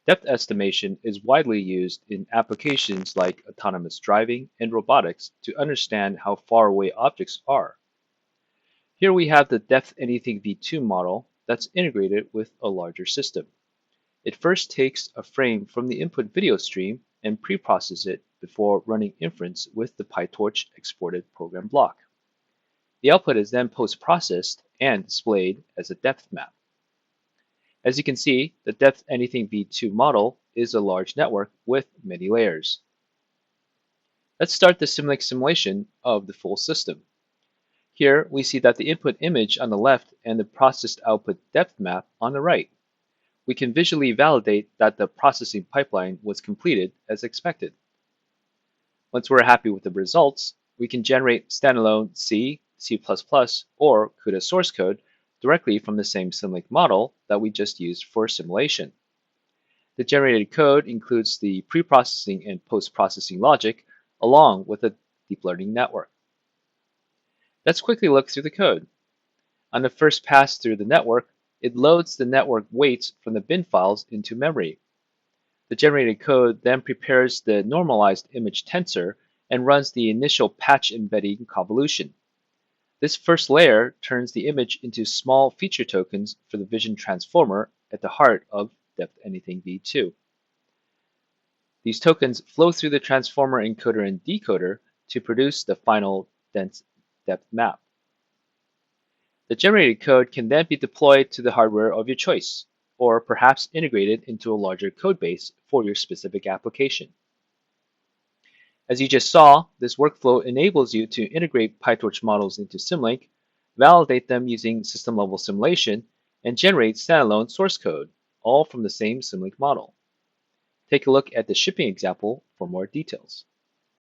Depth estimation is widely used in applications like autonomous driving and robotics to understand how far away objects are. Here we have the Depth Anything V2 model that's integrated with a larger system. It first takes a frame from the input video stream and preprocesses it before running inference with the PyTorch exported program block. The output is then post-processed and displayed as a depth map. As you can see, the Depth Anything V2 model is a large network with many layers. Let's start the Simulink simulation of the full system. Here we see that the input image on the left and the processed output depth map on the right. We can visually validate that the processing pipeline was completed as expected. Once we're happy with the results, we can generate standalone C, C++, or CUDA source code directly from the same Simulink model that we just used for simulation. The generated code includes the pre-processing and post-processing logic along with a deep learning network. Let's quickly look through the code. On the first pass through the network, it loads the network weights from the bin files into memory. The generated code then prepares the normalized image tensor and runs the initial patch embedding convolution. This first layer turns the image into small feature tokens for the vision transformer at the heart of Depth Anything V2. These tokens flow through the transformer encoder and decoder to produce the final dense depth map. The generated code can then be deployed to the hardware of your choice, or perhaps integrated into a larger codebase for your specific application. As you just saw, this workflow enables you to integrate PyTorch models into Simulink, validate them using system-level simulation, and generate standalone source code, all from the same Simulink model. Take a look at the shipping example for more details.